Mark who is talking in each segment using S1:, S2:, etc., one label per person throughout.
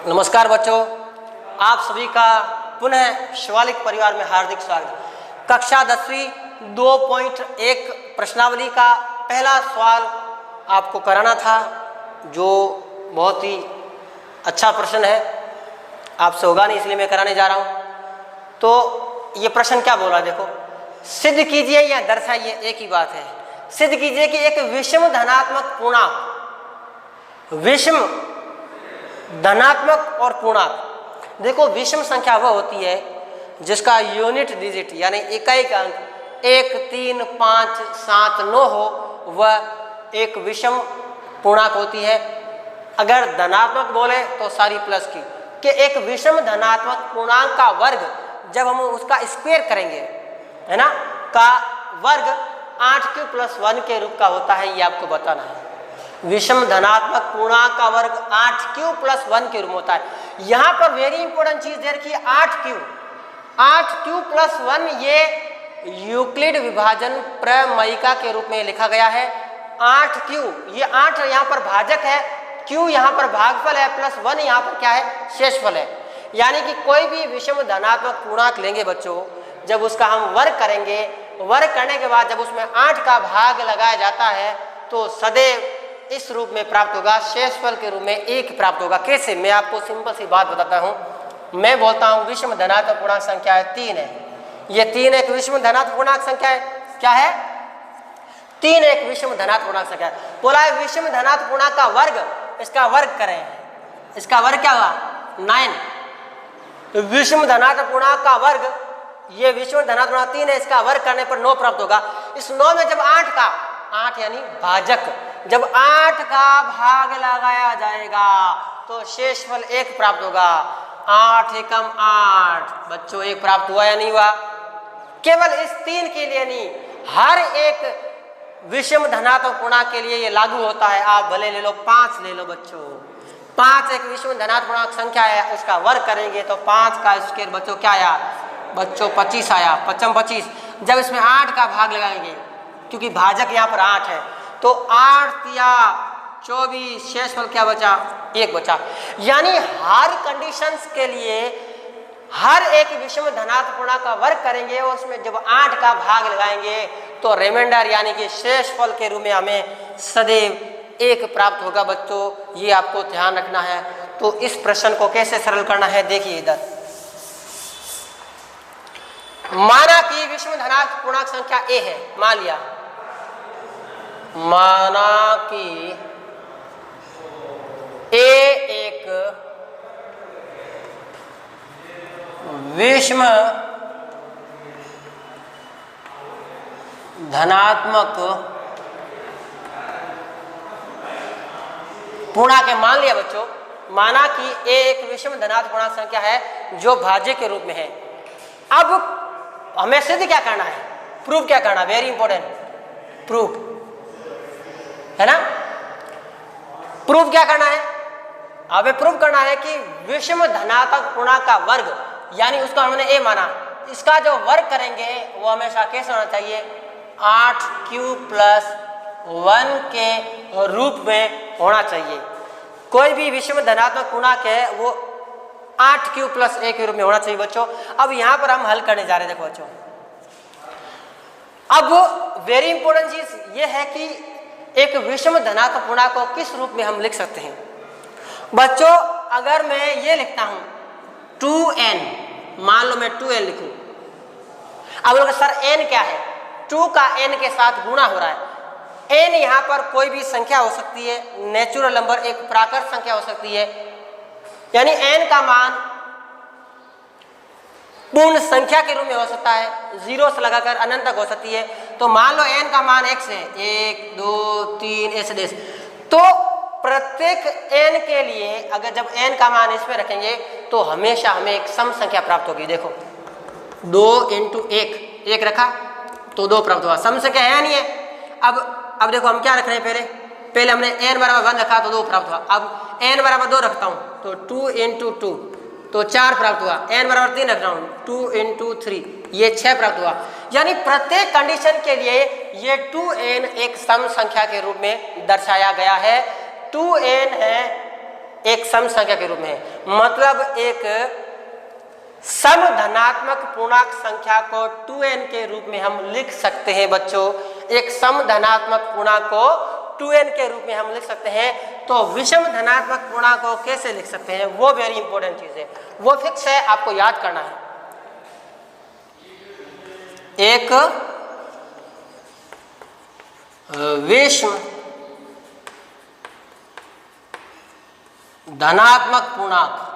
S1: नमस्कार बच्चों, आप सभी का पुनः शिवालिक परिवार में हार्दिक स्वागत। कक्षा 10वीं 2.1 प्रश्नावली का पहला सवाल आपको कराना था, जो बहुत ही अच्छा प्रश्न है। आपसे होगा नहीं इसलिए मैं कराने जा रहा हूँ। तो ये प्रश्न क्या बोला, देखो, सिद्ध कीजिए या दर्शाइए, एक ही बात है। सिद्ध कीजिए कि एक विषम धनात्मक पूर्णांक, विषम धनात्मक और पूर्णांक, देखो विषम संख्या वह होती है जिसका यूनिट डिजिट यानी इकाई का अंक 1, 3, 5, 7, 9 हो, वह एक विषम पूर्णांक होती है। अगर धनात्मक बोले तो सारी प्लस की, कि एक विषम धनात्मक पूर्णांक का वर्ग जब हम उसका स्क्वायर करेंगे, है ना, का वर्ग 8³ + 1 के रूप का होता है, ये आपको बताना है। विषम धनात्मक पूर्णांक का वर्ग 8³ + 1 के रूप में होता है। यहाँ पर वेरी इंपॉर्टेंट चीज है कि 8³ + 1 ये यूक्लिड विभाजन प्रमेयिका के रूप में लिखा गया है। 8Q, ये 8 यहाँ पर भाजक है, Q यहाँ पर भागफल है, +1 यहाँ पर क्या है, शेषफल है। यानी कि कोई भी विषम धनात्मक पूर्णांक लेंगे बच्चों, जब उसका हम वर्ग करेंगे, वर्ग करने के बाद जब उसमें 8 का भाग लगाया जाता है तो सदैव इस रूप में प्राप्त होगा, शेषफल के रूप में 1 प्राप्त होगा। कैसे, मैं आपको सिंपल सी बात बताता हूँ। मैं बोलता हूँ विषम धनात्मक पूर्णांक संख्या है 3 है, ये 3 एक विषम धनात्मक पूर्णांक संख्या है। क्या है? 3 एक विषम धनात्मक पूर्णांक संख्या है। बोला है विषम धनात्मक पूर्णांक का वर्ग, इसका वर्ग करें, इसका वर्ग क्या हुआ, 9। विषम धनात्मक पूर्णांक का वर्ग, ये विषम धनात्मक पूर्णांक 3 है, इसका वर्ग करने पर 9 प्राप्त होगा। इस 9 में जब 8 यानी भाजक, जब 8 का भाग लगाया जाएगा तो शेषफल 1 प्राप्त होगा। 8 एकम 8, बच्चों 1 प्राप्त हुआ या नहीं हुआ? केवल इस 3 के लिए नहीं, हर एक विषम धनात्मक पूर्णांक के लिए ये लागू होता है। आप भले ले लो 5 ले लो बच्चों, 5 एक विषम धनात्मक पूर्णांक संख्या है, उसका वर्ग करेंगे तो 5 का स्क्वायर बच्चों क्या आया, बच्चों 25 आया, 25। जब इसमें 8 का भाग लगाएंगे, क्योंकि भाजक यहाँ पर 8 है, तो 8 या 24, शेषफल क्या बचा, 1 बचा। यानी हर कंडीशंस के लिए हर एक विषम धनात्मक पूर्णांक का वर्ग करेंगे और उसमें जब 8 का भाग लगाएंगे तो रिमाइंडर यानी कि शेषफल के रूप में हमें सदैव 1 प्राप्त होगा। बच्चों ये आपको ध्यान रखना है। तो इस प्रश्न को कैसे सरल करना है, देखिए इधर। माना कि विषम धनात्मक पूर्णांक संख्या a है, मान लिया, माना कि a एक विषम धनात्मक पूर्णांक है। मान लिया बच्चों, माना कि a एक विषम धनात्मक पूर्णांक संख्या है जो भाज्य के रूप में है। अब हमें सिद्ध क्या करना है, प्रूफ क्या करना, वेरी इंपॉर्टेंट, प्रूफ है ना। प्रूफ क्या करना है, हमें प्रूफ करना है कि विषम धनात्मक पूर्णांक का वर्ग, यानी उसका हमने a माना, इसका जो वर्ग करेंगे वो हमेशा कैसे होना चाहिए, 8Q + 1 के रूप में होना चाहिए। कोई भी विषम धनात्मक पूर्णांक है वो 8Q + 1 के रूप में होना चाहिए बच्चों। अब यहां पर हम हल करने जा रहे हैं, देखो बच्चों। अब वेरी इंपॉर्टेंट चीज ये है कि एक विषम धनात्मक पूर्णांक को किस रूप में हम लिख सकते हैं बच्चों। अगर मैं ये लिखता हूं 2n, मान लो मैं 2n लिखूं। अब लोग सर n क्या है, 2 का n के साथ गुणा हो रहा है। n यहां पर कोई भी संख्या हो सकती है, नेचुरल नंबर, एक प्राकृत संख्या हो सकती है, यानी n का मान पूर्ण संख्या के रूप में हो सकता है, 0 से लगाकर अनंत तक हो सकती है। तो मान लो n का मान x है, 1, 2, 3 ऐसे देश, तो प्रत्येक n के लिए अगर जब n का मान इसमें रखेंगे तो हमेशा हमें एक सम संख्या प्राप्त होगी। देखो 2 × 1 रखा तो 2 प्राप्त हुआ, सम संख्या है नहीं है। अब देखो हम क्या रख रहे हैं, पहले हमने n = 1 रखा तो 2 प्राप्त हुआ। अब n = 2 रखता हूं तो 2 × 2 तो 4 प्राप्त हुआ। n = 3 रख रहा हूं, 2 × 3 ये 6 प्राप्त हुआ। यानी प्रत्येक कंडीशन के लिए ये 2n एक सम संख्या के रूप में दर्शाया गया है। 2n है एक सम संख्या के रूप में है। मतलब एक सम धनात्मक पूर्णांक संख्या को 2n के रूप में हम लिख सकते हैं बच्चों। एक सम धनात्मक पूर्णांक को 2n के रूप में हम लिख सकते हैं। तो विषम धनात्मक पूर्णांक को कैसे लिख सकते हैं, वो वेरी इंपॉर्टेंट चीज है, वो फिक्स है, आपको याद करना है। एक विषम धनात्मक पूर्णांक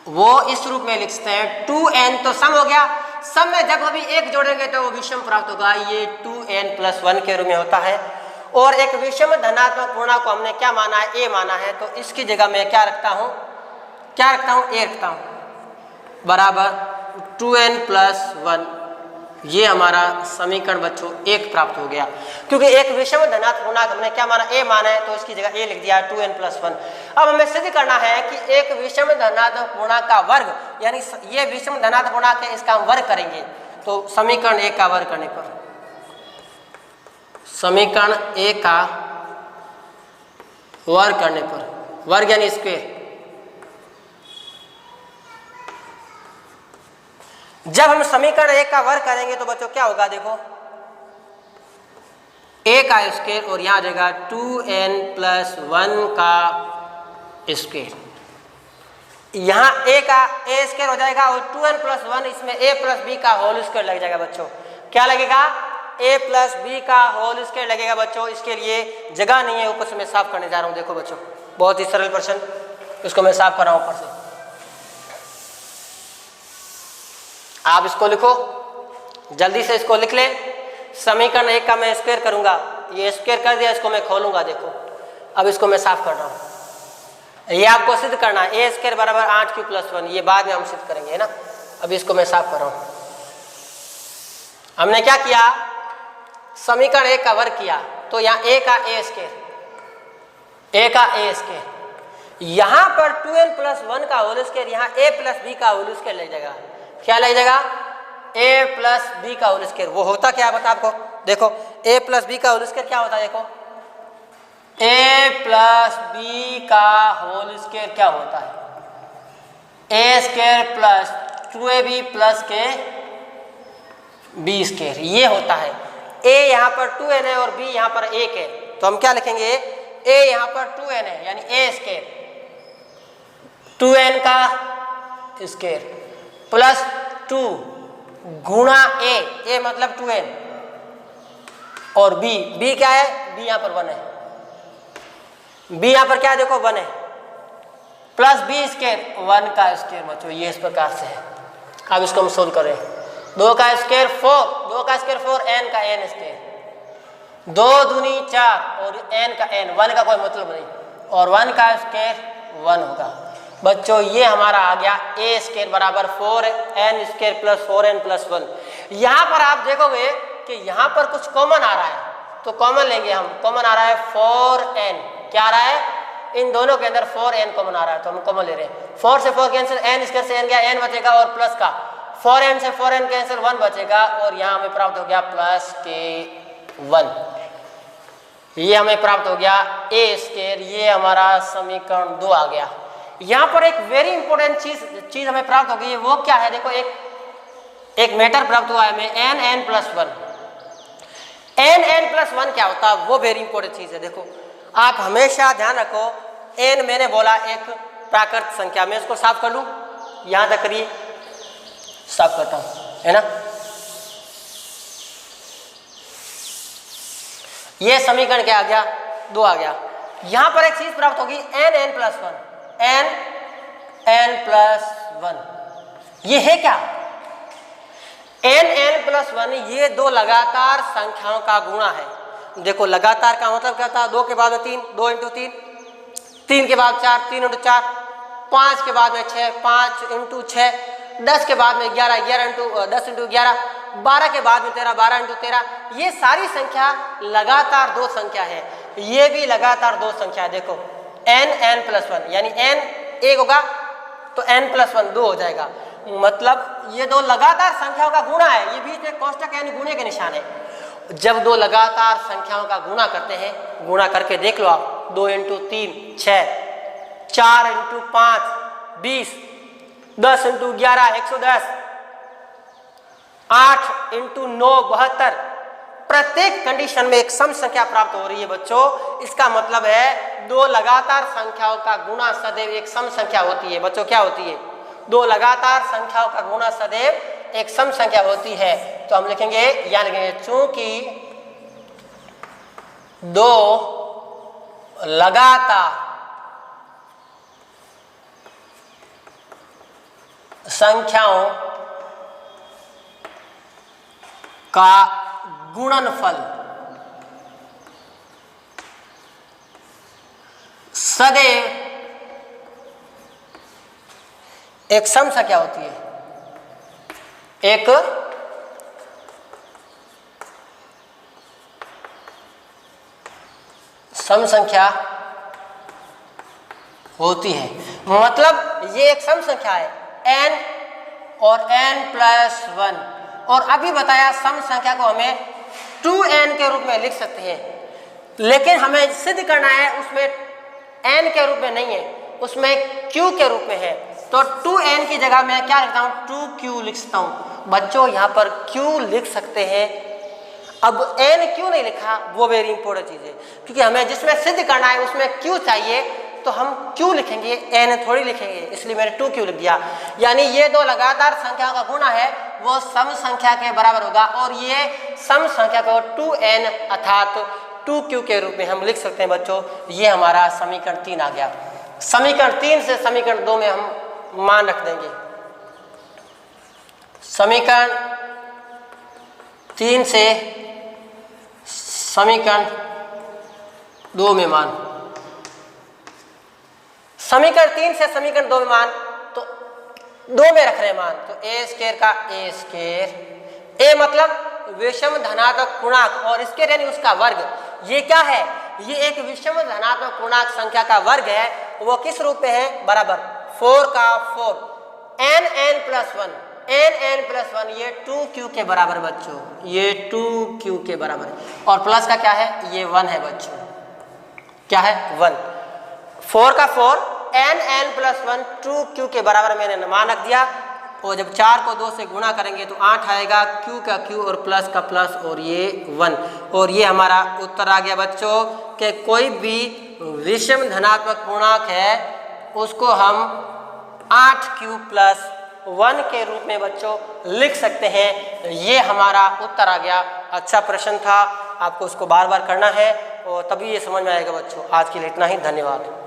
S1: वो इस रूप में लिखते हैं 2n। तो सम हो गया, सम में जब अभी एक जोड़ेंगे तो वो विषम प्राप्त होगा, ये 2n+1 के रूप में होता है। और एक विषम धनात्मक पूर्णांक को हमने क्या माना है, a माना है, तो इसकी जगह मैं क्या रखता हूं, a रखता हूं बराबर 2n+1। ये हमारा समीकरण बच्चों 1 प्राप्त हो गया, क्योंकि एक विषम धनात्मक पूर्णांक हमने क्या माना, a माना है, तो इसकी जगह a लिख दिया 2n+1। अब हमें सिद्ध करना है कि एक विषम धनात्मक पूर्णांक का वर्ग, यानी ये विषम धनात्मक पूर्णांक है, इसका हम वर्ग करेंगे। तो समीकरण 1 का वर्ग करने पर, समीकरण 1 का वर्ग करने पर, वर्ग यानी स्क्वायर, जब हम समीकरण 1 का वर्ग करेंगे तो बच्चों क्या होगा, देखो a का स्क्वायर और यहां आ जाएगा 2n+1 का स्क्वायर। यहां a का a स्क्वायर हो जाएगा और 2n+1 इसमें a+b का होल स्क्वायर लग जाएगा बच्चों। क्या लगेगा, a+b का होल स्क्वायर लगेगा बच्चों। इसके लिए जगह नहीं है, ऊपर से मैं साफ करने जा रहा हूं। देखो बच्चों बहुत ही सरल प्रश्न, इसको मैं साफ कर रहा हूं ऊपर से। आप इसको लिखो, जल्दी से इसको लिख ले। समीकरण 1 का मैं स्क्वायर करूंगा, ये स्क्वायर कर दिया, इसको मैं खोलूंगा। देखो अब इसको मैं साफ कर रहा हूं। ये आपको सिद्ध करना है, a स्क्वायर बराबर 8q+1, ये बाद में हम सिद्ध करेंगे, है ना। अब इसको मैं साफ कर रहा हूं। हमने क्या किया, समीकरण 1 का वर्ग किया, तो यहाँ a का a स्क्वायर, यहां पर 2n+1 का होल स्क्वायर, यहाँ a+b का होल स्क्वायर लग जाएगा। क्या लग जाएगा, a+b का होल स्क्वायर। वो होता क्या बता आपको, देखो a+b का होल स्क्वायर क्या होता है, देखो a+b का होल स्क्वायर क्या होता है, a² प्लस 2ab प्लस के b स्क्वायर, ये होता है। a यहाँ पर 2n है और b यहाँ पर 1 है, तो हम क्या लिखेंगे, a यहाँ पर 2n है यानी a² 2n का स्क्वायर प्लस 2 गुणा a मतलब 2n, और b क्या है, b यहाँ पर 1 है, b यहाँ पर क्या है, देखो 1 है, प्लस b स्क्वायर 1 का स्क्वायर बच्चों, ये इस प्रकार से है। अब इसको हम सोल्व करें, 2 का स्क्वायर 4, n का n स्क्वायर, 2 दूनी 4 और n का n, 1 का कोई मतलब नहीं, और 1 का स्क्वायर 1 होगा बच्चों। ये हमारा आ गया a स्क्वायर बराबर 4n स्क्वायर प्लस 4n+1। यहाँ पर आप देखोगे कि यहाँ पर कुछ कॉमन आ रहा है, तो कॉमन लेंगे हम। कॉमन आ रहा है 4n, क्या आ रहा है, इन दोनों के अंदर 4n कॉमन आ रहा है, तो हम कॉमन ले रहे हैं। 4 से 4 कैंसिल, n स्क्वायर से n गया, n बचेगा, और प्लस का 4n से 4n कैंसिल, 1 बचेगा, और यहाँ हमें प्राप्त हो गया प्लस k1। ये हमें प्राप्त हो गया a स्क्वायर। ये हमारा समीकरण 2 आ गया। यहाँ पर एक वेरी इंपॉर्टेंट चीज हमें प्राप्त हो गई है, वो क्या है, देखो एक मैटर प्राप्त हुआ है हमें, n+1। n+1 क्या होता है, वो वेरी इंपॉर्टेंट चीज है। देखो आप हमेशा ध्यान रखो, n मैंने बोला एक प्राकृत संख्या, मैं इसको साफ कर लूं, यहां तक करिए, साफ करता हूं, है ना। ये समीकरण क्या आ गया, 2 आ गया। यहां पर एक चीज प्राप्त होगी, n+1, n+1, ये है क्या, n+1, ये 2 लगातार संख्याओं का गुणा है। देखो लगातार का मतलब क्या था, 2 के बाद में 3, 2 × 3, 3 के बाद 4, 3 × 4, 5 के बाद में 6, 5 × 6, 10 के बाद में 11, 10 × 11, 12 के बाद में 13, 12 × 13। ये सारी संख्या लगातार 2 संख्या है, ये भी लगातार 2 संख्या है। देखो n+1 यानी n 1 होगा तो n+1 2 हो जाएगा, मतलब ये 2 लगातार संख्याओं का गुणा है। ये बीच में कोष्टक यानी गुणे के निशान है। जब 2 लगातार संख्याओं का गुणा करते हैं, गुणा करके देख लो आप, 2 इंटू 3 6, 4 इंटू 5 20, 10 इंटू 11 110, 8 इंटू 9 72। प्रत्येक कंडीशन में एक सम संख्या प्राप्त हो रही है बच्चों। इसका मतलब है दो लगातार संख्याओं का गुणा सदैव एक सम संख्या होती है बच्चों। क्या होती है? दो लगातार संख्याओं का गुणा सदैव एक सम संख्या होती है। तो हम लिखेंगे या लिखेंगे चूंकि दो लगातार संख्याओं का गुणनफल सदैव एक सम संख्या होती है, एक सम संख्या होती है। मतलब ये एक सम संख्या है n और n प्लस 1। और अभी बताया सम संख्या को हमें 2n के रूप में लिख सकते हैं, लेकिन हमें सिद्ध करना है उसमें n के रूप में नहीं है, उसमें q के रूप में है। तो 2n की जगह मैं क्या लिखता हूँ? 2q लिख सकता हूँ बच्चों। यहाँ पर q लिख सकते हैं। अब n क्यों नहीं लिखा वो वेरी इंपॉर्टेंट चीज है, क्योंकि हमें जिसमें सिद्ध करना है उसमें q चाहिए, तो हम q लिखेंगे, n थोड़ी लिखेंगे, इसलिए मैंने 2q लिख दिया। यानी ये दो लगातार संख्याओं का गुणा है वो सम संख्या के बराबर होगा, और ये सम संख्या को 2n अर्थात 2q के रूप में हम लिख सकते हैं बच्चों। ये हमारा समीकरण 3 आ गया। समीकरण 3 से समीकरण 2 में हम मान रख देंगे। समीकरण 3 से समीकरण 2 में मान, समीकरण 3 से समीकरण 2 में मान, तो 2 में रख रहे मान, तो ए स्क्वायर का ए स्क्वायर, ए मतलब विषम धनात्मक पूर्णांक और स्क्वायर यानी उसका वर्ग। ये क्या है? ये एक विषम धनात्मक पूर्णांक संख्या का वर्ग है। वो किस रूप में है? बराबर 4 का 4 n प्लस 1, n प्लस 1 ये 2q के बराबर बच्चों, ये 2q के बराबर है। और प्लस का क्या है? ये 1 है बच्चों। क्या है? 1। 4 का 4 n प्लस 1 2q के बराबर मैंने मान रख दिया। और जब 4 को 2 से गुणा करेंगे तो 8 आएगा, q का q और प्लस का प्लस और ये 1। और ये हमारा उत्तर आ गया बच्चों कि कोई भी विषम धनात्मक पूर्णांक है उसको हम 8q प्लस 1 के रूप में बच्चों लिख सकते हैं। ये हमारा उत्तर आ गया। अच्छा प्रश्न था, आपको उसको बार बार करना है और तभी ये समझ में आएगा बच्चों। आज के लिए इतना ही, धन्यवाद।